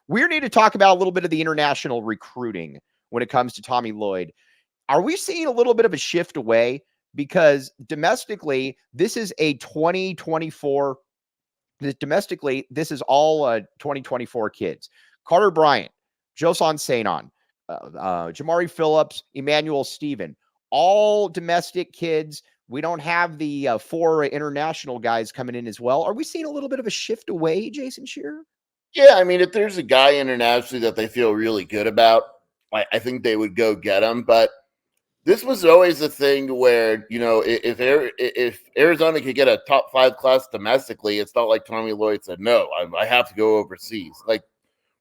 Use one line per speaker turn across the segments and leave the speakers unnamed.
We need to talk about a little bit of the international recruiting when it comes to Tommy Lloyd. Are we seeing a little bit of a shift away? Because domestically, this is a 2024. Domestically, this is all 2024 kids. Carter Bryant, Josan Sainon, Jamari Phillips, Emmanuel Stephen, all domestic kids. We don't have the 4 international guys coming in as well. Are we seeing a little bit of a shift away, Jason Shearer?
Yeah, I mean, if there's a guy internationally that they feel really good about, I think they would go get him. But this was always a thing where, if Arizona could get a top 5 class domestically, it's not like Tommy Lloyd said, no, I have to go overseas. Like,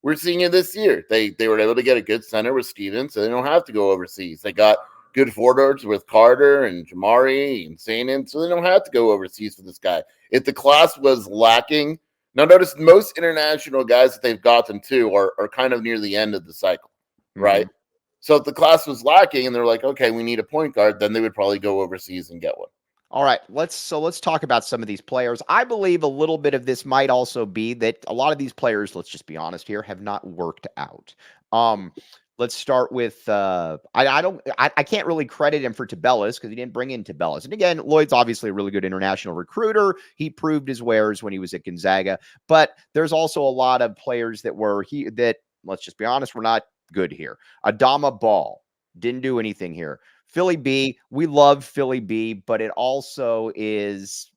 we're seeing it this year. They were able to get a good center with Stevens, so they don't have to go overseas. They got good forwards with Carter and Jamari and Sainin, so they don't have to go overseas for this guy. If the class was lacking, now notice most international guys that they've gotten to are kind of near the end of the cycle, right? So if the class was lacking and they're like, okay, we need a point guard, then they would probably go overseas and get one.
All right, let's talk about some of these players. I believe a little bit of this might also be that a lot of these players, let's just be honest here, have not worked out. Let's start with I can't really credit him for Tabellas because he didn't bring in Tabellas. And again, Lloyd's obviously a really good international recruiter. He proved his wares when he was at Gonzaga. But there's also a lot of players that let's just be honest, were not good here. Adama Ball didn't do anything here. Philly B, we love Philly B, but it also is,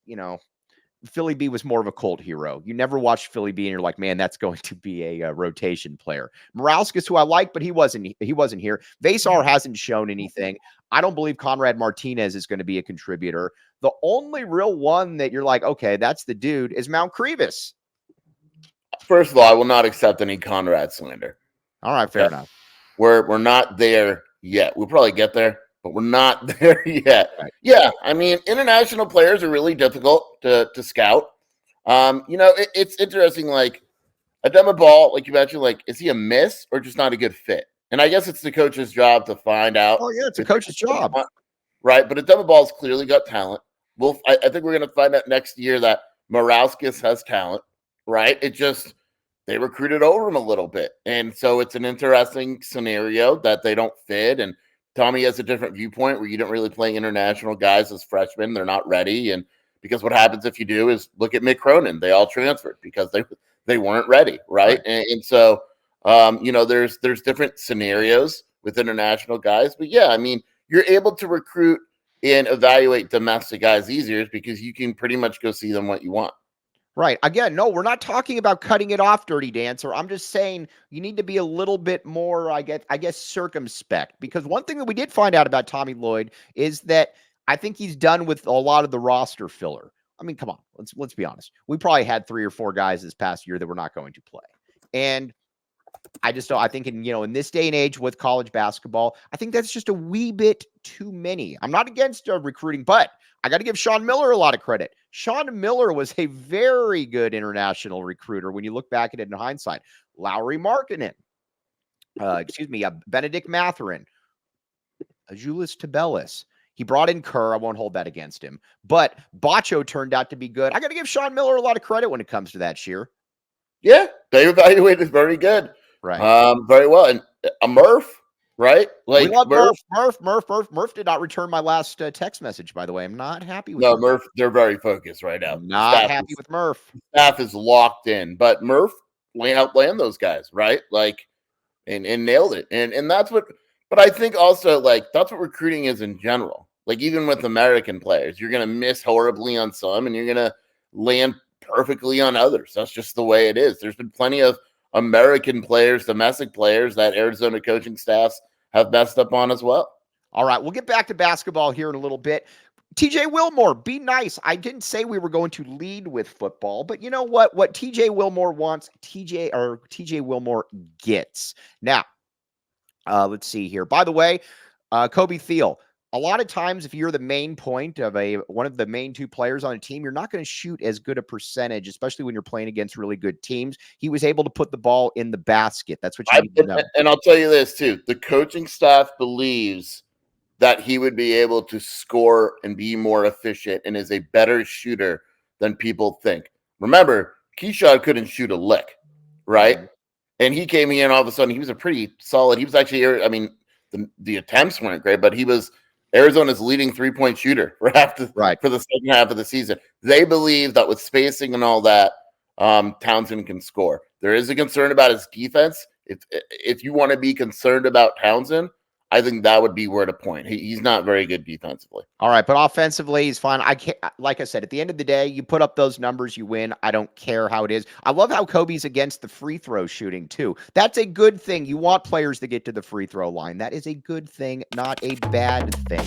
Philly B was more of a cult hero. You never watched Philly B and you're like, man, that's going to be a rotation player. Morauskas, who I like, but he wasn't here. Vasar hasn't shown anything. I don't believe Conrad Martinez is going to be a contributor. The only real one that you're like, okay, that's the dude is Mount Crevis.
First of all, I will not accept any Conrad slander.
All right, fair enough.
We're not there yet. We'll probably get there, but we're not there yet. Right. Yeah, I mean, international players are really difficult to scout. It's interesting, like, Adama Ball, like you mentioned, like, is he a miss or just not a good fit? And I guess it's the coach's job to find out.
Oh, yeah, it's a coach's job.
Right, but Adama Ball's clearly got talent. I think we're going to find out next year that Morauskas has talent, right? They recruited over him a little bit. And so it's an interesting scenario that they don't fit. And Tommy has a different viewpoint where you don't really play international guys as freshmen. They're not ready. And because what happens if you do is look at Mick Cronin. They all transferred because they weren't ready, right? And so, there's different scenarios with international guys. But, yeah, I mean, you're able to recruit and evaluate domestic guys easier because you can pretty much go see them what you want.
Right. Again, no, we're not talking about cutting it off, Dirty Dancer. I'm just saying you need to be a little bit more, I guess, circumspect. Because one thing that we did find out about Tommy Lloyd is that I think he's done with a lot of the roster filler. I mean, come on, let's be honest. We probably had 3 or 4 guys this past year that were not going to play. And I just don't, I think in this day and age with college basketball, I think that's just a wee bit too many. I'm not against recruiting, but I got to give Sean Miller a lot of credit. Sean Miller was a very good international recruiter when you look back at it in hindsight. Lowry Markkinen, Benedict Mathurin, Azulis Tabellas. He brought in Kerr. I won't hold that against him. But Bacho turned out to be good. I got to give Sean Miller a lot of credit when it comes to that, Sheer.
Yeah, they evaluated very good.
Right.
Very well. And a Murph, right?
Like we love Murph did not return my last text message, by the way. I'm not happy with
Murph. They're very focused right now.
Not happy with Murph.
Staff is locked in. But Murph outplanned those guys, right? Like, and nailed it. And that's what, but I think also, like, that's what recruiting is in general. Like, even with American players, you're going to miss horribly on some and you're going to land perfectly on others. That's just the way it is. There's been plenty of American players, domestic players that Arizona coaching staffs have messed up on as well.
All right, we'll get back to basketball here in a little bit. TJ Wilmore, be nice. I didn't say we were going to lead with football, but you know what? What TJ Wilmore wants, TJ Wilmore gets. Now, let's see here. By the way, Kobe Thiel. A lot of times, if you're the main point of one of the main 2 players on a team, you're not going to shoot as good a percentage, especially when you're playing against really good teams. He was able to put the ball in the basket. That's what you need to know.
And I'll tell you this, too. The coaching staff believes that he would be able to score and be more efficient and is a better shooter than people think. Remember, Keyshawn couldn't shoot a lick, right? And he came in, all of a sudden, he was a pretty solid. He was actually, I mean, the attempts weren't great, but he was Arizona's leading 3-point shooter for for the second half of the season. They believe that with spacing and all that, Townsend can score. There is a concern about his defense. If you want to be concerned about Townsend, I think that would be where to point. He's not very good defensively.
All right, but offensively, he's fine. I can't, like I said, at the end of the day, you put up those numbers, you win. I don't care how it is. I love how Kobe's against the free throw shooting too. That's a good thing. You want players to get to the free throw line. That is a good thing, not a bad thing.